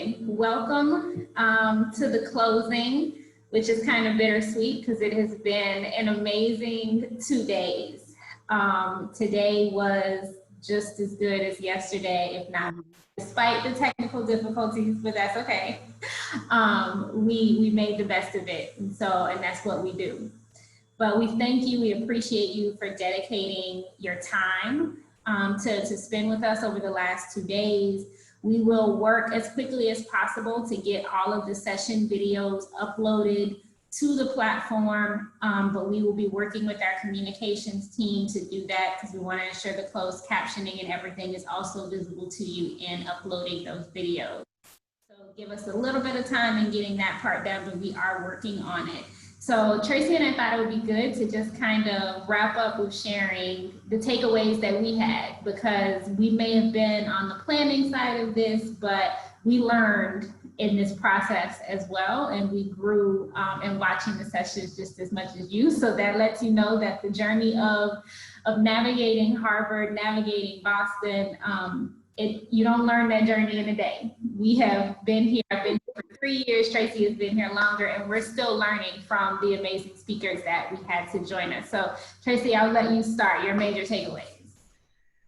again, welcome to the closing, which is kind of bittersweet because it has been an amazing 2 days. Today was just as good as yesterday, if not, despite the technical difficulties, but that's okay. We made the best of it, and that's what we do. But we thank you, we appreciate you for dedicating your time to spend with us over the last 2 days. We will work as quickly as possible to get all of the session videos uploaded to the platform, but we will be working with our communications team to do that because we want to ensure the closed captioning and everything is also visible to you in uploading those videos. So give us a little bit of time in getting that part done, but we are working on it. So Tracy and I thought it would be good to just kind of wrap up with sharing the takeaways that we had, because we may have been on the planning side of this, but we learned in this process as well, and we grew in watching the sessions just as much as you. So that lets you know that the journey of navigating Harvard, navigating Boston, you don't learn that journey in a day. We have been here, I've been here for 3 years, Tracy has been here longer, and we're still learning from the amazing speakers that we had to join us. So Tracy, I'll let you start your major takeaways.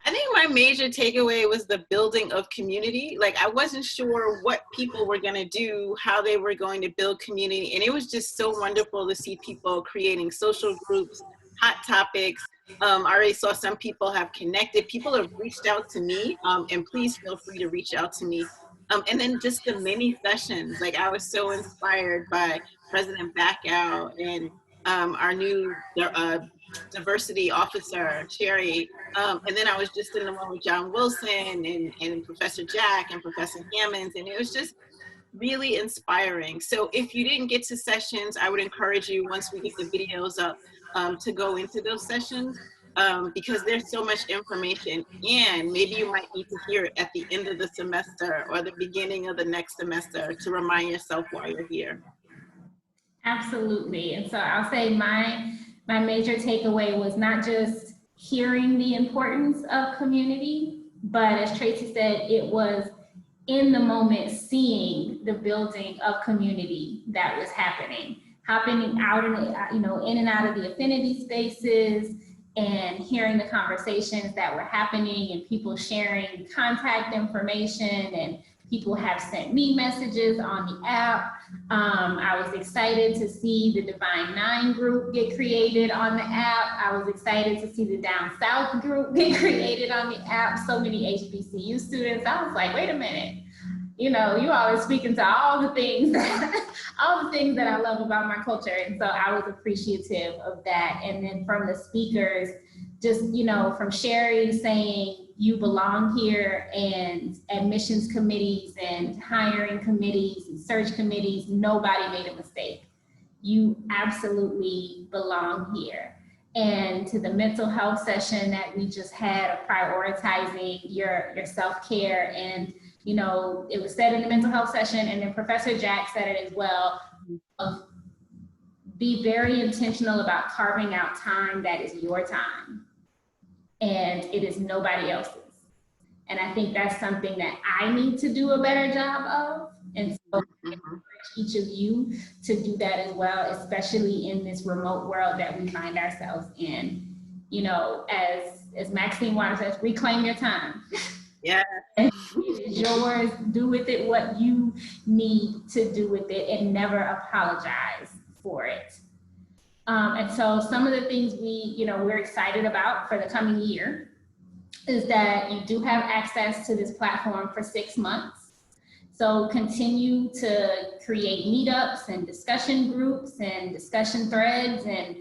I think my major takeaway was the building of community. Like, I wasn't sure what people were going to do, how they were going to build community. And it was just so wonderful to see people creating social groups, hot topics. I already saw some people have connected. People have reached out to me, and please feel free to reach out to me. And then just the mini sessions. Like, I was so inspired by President Backow and our new diversity officer, Sherry. And then I was just in the one with John Wilson and Professor Jack and Professor Hammonds, and it was just really inspiring. So if you didn't get to sessions, I would encourage you, once we get the videos up, to go into those sessions, because there's so much information, and maybe you might need to hear it at the end of the semester or the beginning of the next semester to remind yourself why you're here. Absolutely. And so I'll say my major takeaway was not just hearing the importance of community, but as Tracy said, it was in the moment seeing the building of community that was happening out in and out of the affinity spaces, and hearing the conversations that were happening and people sharing contact information, and people have sent me messages on the app. I was excited to see the Divine Nine group get created on the app. I was excited to see the Down South group get created on the app. So many HBCU students. I was like, wait a minute. You all are speaking to all the things that I love about my culture. And so I was appreciative of that. And then from the speakers, just, from Sherry saying you belong here, and admissions committees and hiring committees and search committees, nobody made a mistake. You absolutely belong here. And to the mental health session that we just had, of prioritizing your self-care, and it was said in the mental health session, and then Professor Jack said it as well, of be very intentional about carving out time that is your time, and it is nobody else's. And I think that's something that I need to do a better job of. And so I encourage each of you to do that as well, especially in this remote world that we find ourselves in. As Maxine Waters says, reclaim your time. Yeah. It is yours. Do with it what you need to do with it, and never apologize for it. And so some of the things we're excited about for the coming year is that you do have access to this platform for 6 months. So continue to create meetups and discussion groups and discussion threads, and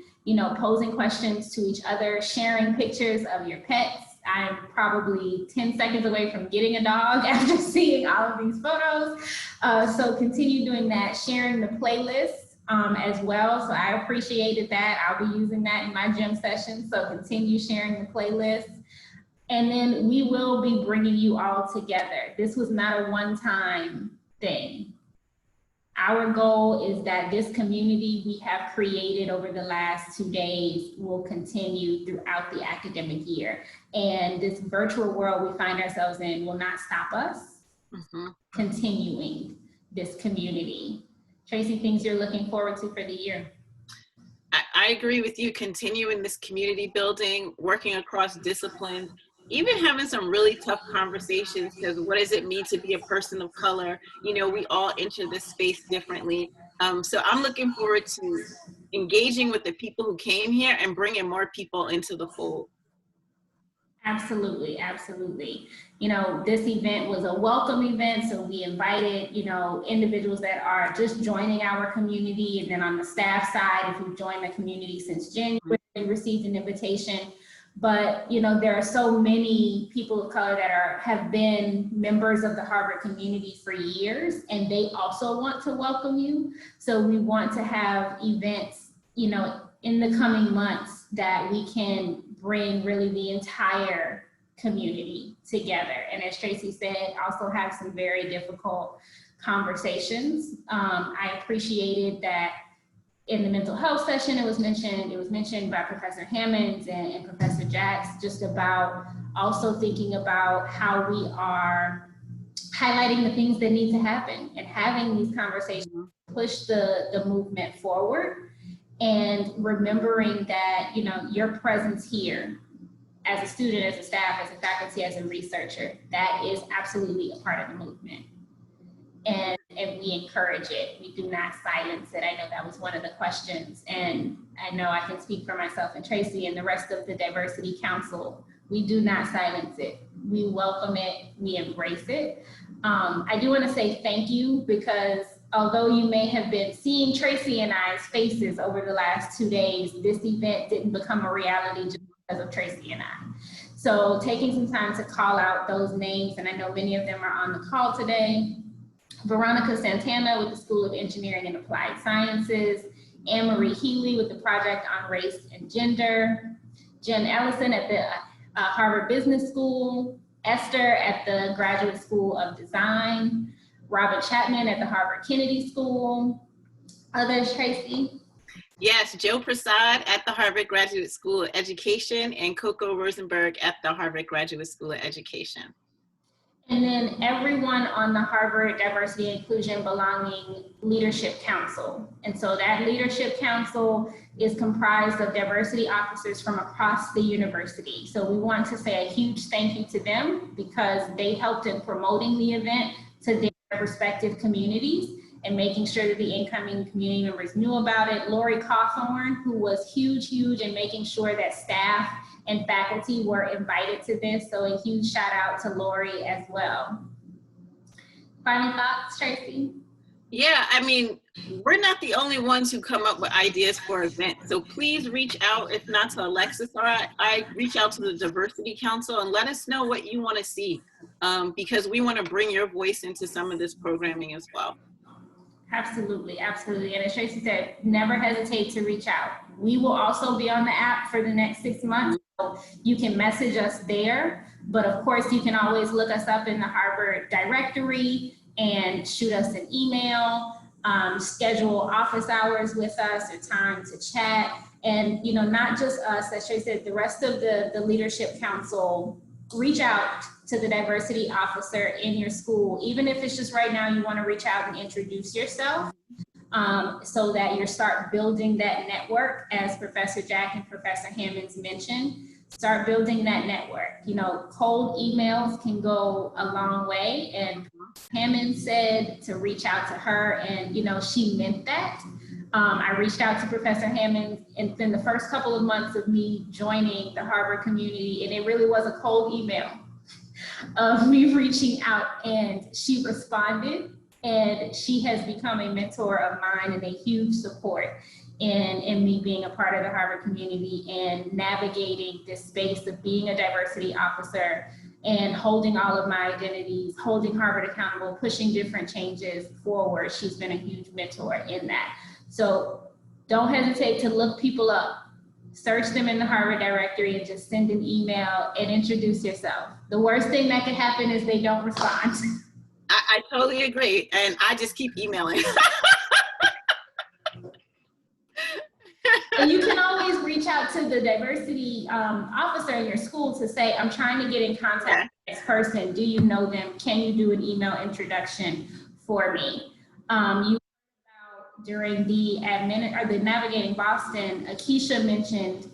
posing questions to each other, sharing pictures of your pets. I'm probably 10 seconds away from getting a dog after seeing all of these photos. So continue doing that, sharing the playlist as well. So I appreciated that. I'll be using that in my gym session. So continue sharing the playlist. And then we will be bringing you all together. This was not a one-time thing. Our goal is that this community we have created over the last 2 days will continue throughout the academic year. And this virtual world we find ourselves in will not stop us. continuing this community. Tracy, things you're looking forward to for the year? I agree with you, continuing this community building, working across disciplines, even having some really tough conversations, because what does it mean to be a person of color? You know, we all enter this space differently. So I'm looking forward to engaging with the people who came here and bringing more people into the fold. Absolutely, absolutely. You know, this event was a welcome event, so we invited, you know, individuals that are just joining our community, and then on the staff side, if you've joined the community since January, you received an invitation. But, you know, there are so many people of color that have been members of the Harvard community for years, and they also want to welcome you. So we want to have events, you know, in the coming months that we can bring really the entire community together. And as Tracy said, also have some very difficult conversations. I appreciated that in the mental health session, it was mentioned by Professor Hammonds and Professor Jacks, just about also thinking about how we are highlighting the things that need to happen and having these conversations, push the movement forward. And remembering that, you know, your presence here as a student, as a staff, as a faculty, as a researcher, that is absolutely a part of the movement. And we encourage it. We do not silence it. I know that was one of the questions. And I know I can speak for myself and Tracy and the rest of the Diversity Council. We do not silence it. We welcome it. We embrace it. I do want to say thank you, because although you may have been seeing Tracy and I's faces over the last 2 days, this event didn't become a reality just because of Tracy and I. So taking some time to call out those names, and I know many of them are on the call today. Veronica Santana with the School of Engineering and Applied Sciences, Anne-Marie Healy with the Project on Race and Gender, Jen Ellison at the Harvard Business School, Esther at the Graduate School of Design, Robert Chapman at the Harvard Kennedy School. Others, Tracy? Yes, Joe Prasad at the Harvard Graduate School of Education and Coco Rosenberg at the Harvard Graduate School of Education. And then everyone on the Harvard Diversity, Inclusion, Belonging Leadership Council. And so that Leadership Council is comprised of diversity officers from across the university. So we want to say a huge thank you to them, because they helped in promoting the event to their respective communities and making sure that the incoming community members knew about it. Lori Cawthorn, who was huge in making sure that staff and faculty were invited to this. So a huge shout out to Lori as well. Final thoughts, Tracy? Yeah, I mean, we're not the only ones who come up with ideas for events. So please reach out, if not to Alexis or I reach out to the Diversity Council and let us know what you want to see, because we want to bring your voice into some of this programming as well. Absolutely, absolutely. And as Tracy said, never hesitate to reach out. We will also be on the app for the next 6 months. So you can message us there, but of course you can always look us up in the Harvard directory and shoot us an email, schedule office hours with us or time to chat. And, you know, not just us, as Tracy said, the rest of the Leadership Council, reach out to the diversity officer in your school, even if it's just right now you want to reach out and introduce yourself, so that you start building that network, as Professor Jack and Professor Hammonds mentioned. Start building that network. You know, cold emails can go a long way, and Hammond said to reach out to her, and you know, she meant that. I reached out to Professor Hammond in the first couple of months of me joining the Harvard community, and it really was a cold email of me reaching out, and she responded, and she has become a mentor of mine and a huge support in me being a part of the Harvard community and navigating this space of being a diversity officer and holding all of my identities, holding Harvard accountable, pushing different changes forward. She's been a huge mentor in that. So don't hesitate to look people up, search them in the Harvard directory, and just send an email and introduce yourself. The worst thing that could happen is they don't respond. I totally agree. And I just keep emailing. And you can always reach out to the diversity officer in your school to say, I'm trying to get in contact with this person. Do you know them? Can you do an email introduction for me? You during the Navigating Boston, Akeisha mentioned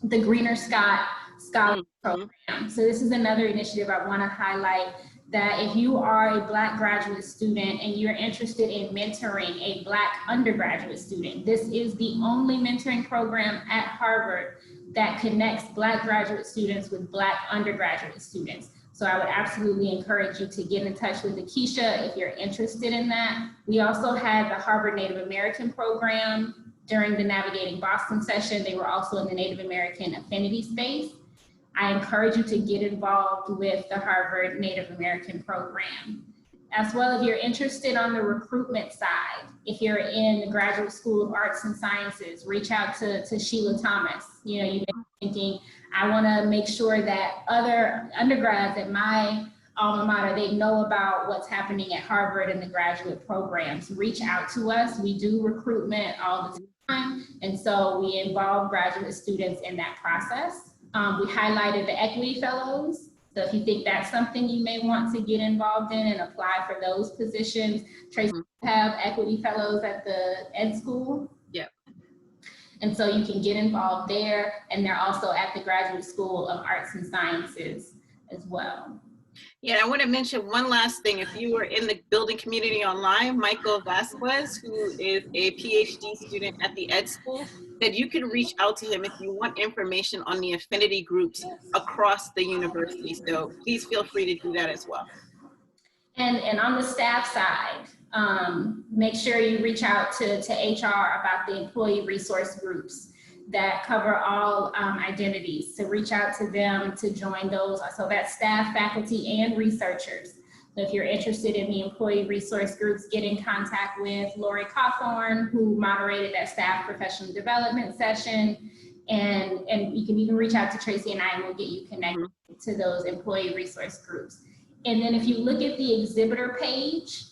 the Greener Scott Scholarship Program. So this is another initiative I want to highlight, that if you are a Black graduate student and you're interested in mentoring a Black undergraduate student, this is the only mentoring program at Harvard that connects Black graduate students with Black undergraduate students. So I would absolutely encourage you to get in touch with Akeisha if you're interested in that. We also had the Harvard Native American program during the Navigating Boston session. They were also in the Native American affinity space. I encourage you to get involved with the Harvard Native American program. As well, if you're interested on the recruitment side, if you're in the Graduate School of Arts and Sciences, reach out to Sheila Thomas. You know, you've been thinking, I want to make sure that other undergrads at my alma mater, they know about what's happening at Harvard and the graduate programs. Reach out to us. We do recruitment all the time. And so we involve graduate students in that process. We highlighted the Equity Fellows. So if you think that's something you may want to get involved in and apply for those positions, Tracy have Equity Fellows at the Ed School. Yep. And so you can get involved there. And they're also at the Graduate School of Arts and Sciences as well. Yeah, I want to mention one last thing. If you are in the building community online, Michael Vasquez, who is a PhD student at the Ed School, that you can reach out to him if you want information on the affinity groups across the university. So please feel free to do that as well. And on the staff side, make sure you reach out to HR about the employee resource groups that cover all identities. So reach out to them to join those. So that's staff, faculty, and researchers. So if you're interested in the employee resource groups, get in contact with Lori Cawthorn, who moderated that staff professional development session. And you can even reach out to Tracy and I, and we'll get you connected to those employee resource groups. And then if you look at the exhibitor page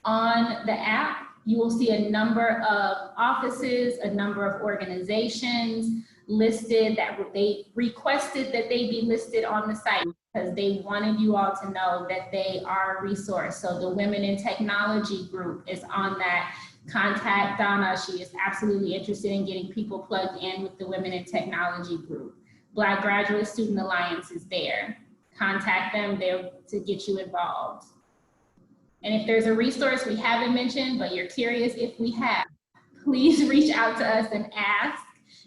on the app, you will see a number of offices, a number of organizations listed that they requested that they be listed on the site because they wanted you all to know that they are a resource. So the Women in Technology group is on that. Contact Donna. She is absolutely interested in getting people plugged in with the Women in Technology group. Black Graduate Student Alliance is there. Contact them there to get you involved. And if there's a resource we haven't mentioned, but you're curious if we have, please reach out to us and ask,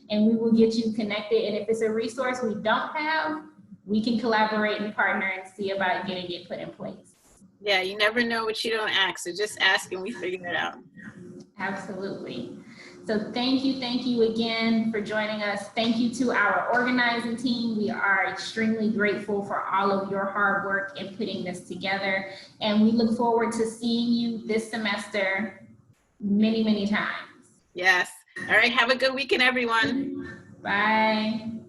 and we will get you connected. And if it's a resource we don't have, we can collaborate and partner and see about getting it put in place. Yeah, you never know what you don't ask, so just ask and we figure it out. Absolutely. So thank you again for joining us. Thank you to our organizing team. We are extremely grateful for all of your hard work in putting this together. And we look forward to seeing you this semester many, many times. Yes. All right. Have a good weekend, everyone. Bye.